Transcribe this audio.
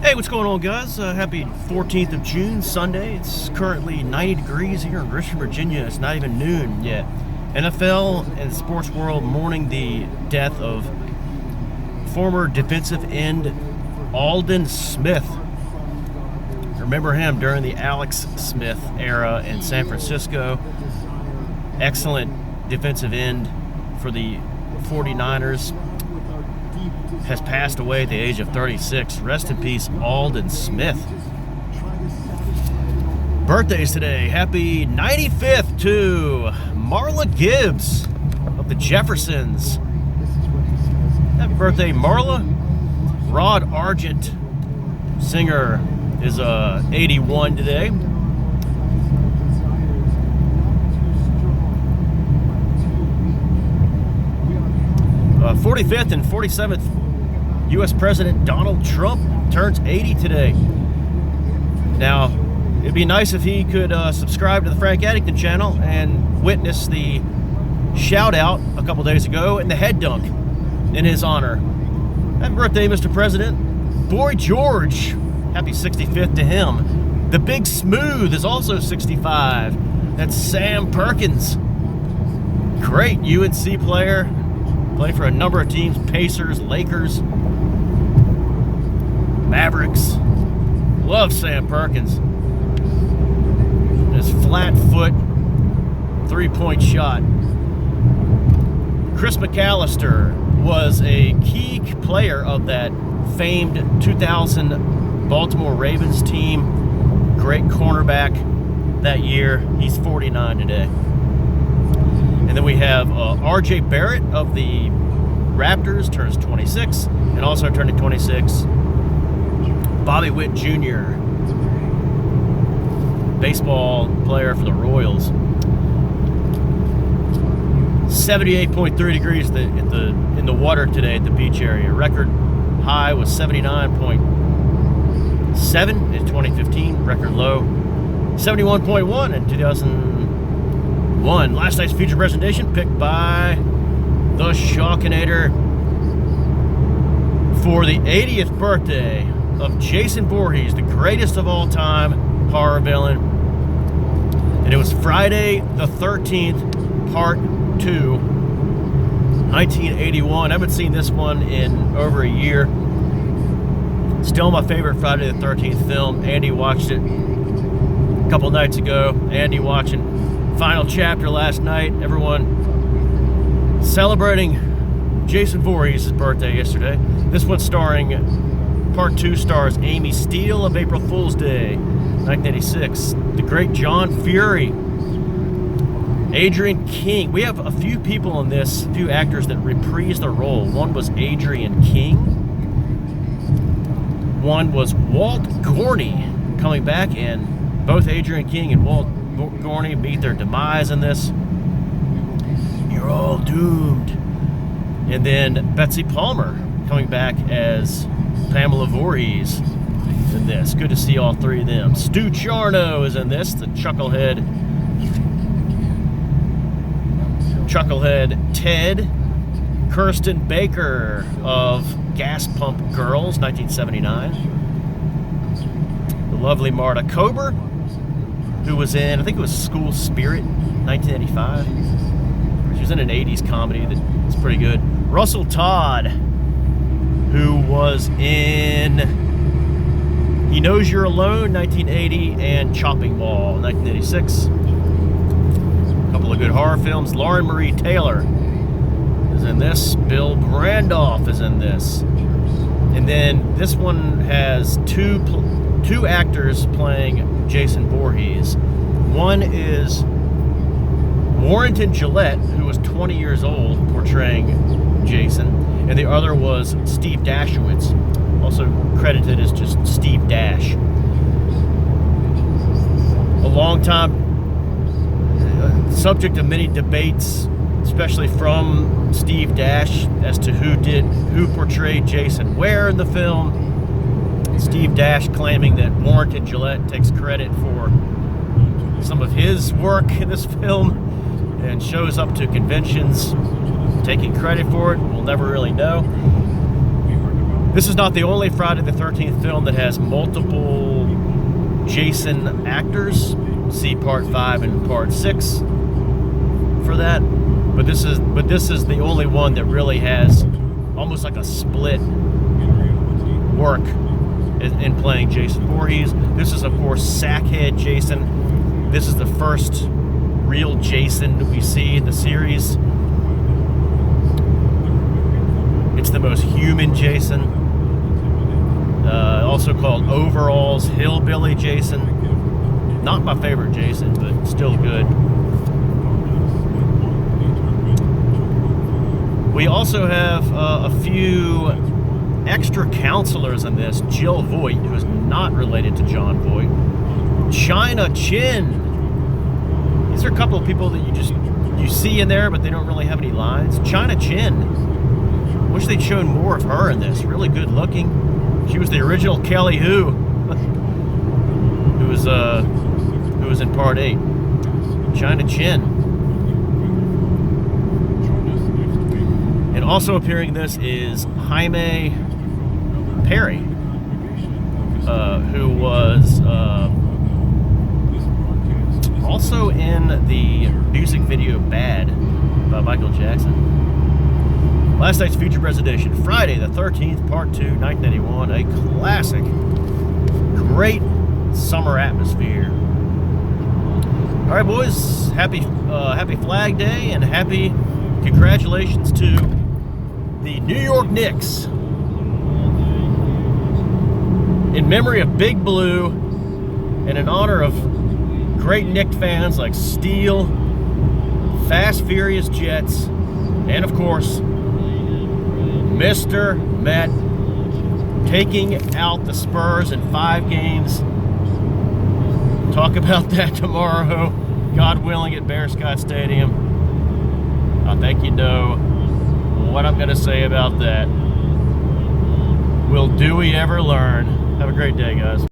Hey, what's going on, guys? Happy 14th of June, Sunday. It's currently 90 degrees here in Richmond, Virginia. It's not even noon yet. NFL and sports world mourning the death of former defensive end Aldon Smith. Remember him during the Alex Smith era in San Francisco. Excellent defensive end for the 49ers. Has passed away at the age of 36. Rest in peace, Aldon Smith. Birthdays today. Happy 95th to Marla Gibbs of the Jeffersons. Happy birthday, Marla. Rod Argent, singer, is 81 today. Uh, 45th and 47th U.S. President Donald Trump turns 80 today. Now, it'd be nice if he could subscribe to the Frank Addington channel and witness the shout-out a couple days ago and the head dunk in his honor. Happy birthday, Mr. President. Boy George, happy 65th to him. The Big Smooth is also 65. That's Sam Perkins. Great UNC player. Played for a number of teams, Pacers, Lakers, Mavericks. Love Sam Perkins. His flat foot three-point shot. Chris McAllister was a key player of that famed 2000 Baltimore Ravens team. Great cornerback that year. He's 49 today. And then we have R.J. Barrett of the Raptors, turns 26, and also turning 26, Bobby Witt Jr., baseball player for the Royals. 78.3 degrees in the water today at the beach area. Record high was 79.7 in 2015. Record low 71.1 in 2001. Last night's feature presentation picked by the Shawkinator for the 80th birthday of Jason Voorhees, the greatest of all time horror villain. And it was Friday the 13th, part 2, 1981. I haven't seen this one in over a year. Still my favorite Friday the 13th film. Andy watched it a couple nights ago. Andy watching final chapter last night. Everyone celebrating Jason Voorhees' birthday yesterday. This one part 2 stars Amy Steele of April Fool's Day, 1986. The great John Fury. Adrian King. We have a few people in this, a few actors that reprise the role. One was Adrian King. One was Walt Gorney coming back, and both Adrian King and Walt Gorney meet their demise in this. You're all doomed. And then Betsy Palmer coming back as Pamela Voorhees in this. Good to see all three of them. Stu Charno is in this, the Chucklehead Ted. Kirsten Baker of Gas Pump Girls, 1979. The lovely Marta Kober, who was in, I think it was School Spirit, 1985. She was in an 80s comedy that's pretty good. Russell Todd, who was in He Knows You're Alone, 1980, and Chopping Mall, 1986. A couple of good horror films. Lauren Marie Taylor is in this. Bill Randolph is in this. And then this one has two actors playing Jason Voorhees. One is Warrington Gillette, who was 20 years old, portraying Jason, and the other was Steve Dashowitz, also credited as just Steve Dash. A long time subject of many debates, especially from Steve Dash, as to who portrayed Jason where in the film. Steve Dash claiming that Warrington Gillette takes credit for some of his work in this film and shows up to conventions taking credit for it. We'll never really know. This is not the only Friday the 13th film that has multiple Jason actors. See part 5 and part 6 for that. But this is the only one that really has almost like a split work in playing Jason Voorhees. This is, of course, Sackhead Jason. This is the first real Jason that we see in the series. It's the most human Jason. Also called Overalls Hillbilly Jason. Not my favorite Jason, but still good. We also have a few extra counselors in this. Jill Voight, who is not related to John Voight. China Chin. These are a couple of people that you see in there, but they don't really have any lines. China Chin. Wish they'd shown more of her in this. Really good looking. She was the original Kelly Hu, who was in part 8. China Chin. And also appearing in this is Jaime Perry, who was also in the music video Bad by Michael Jackson. Last night's featured presentation, Friday the 13th, part 2, 1991, a classic. Great summer atmosphere. All right, boys, happy Flag Day and happy congratulations to the New York Knicks. In memory of Big Blue and in honor of great Knicks fans like Steele, Fast Furious Jets, and of course, Mr. Met taking out the Spurs in 5 games. Talk about that tomorrow, God willing, at Bear Scott Stadium. I think you know what I'm going to say about that. Will Dewey ever learn? Have a great day, guys.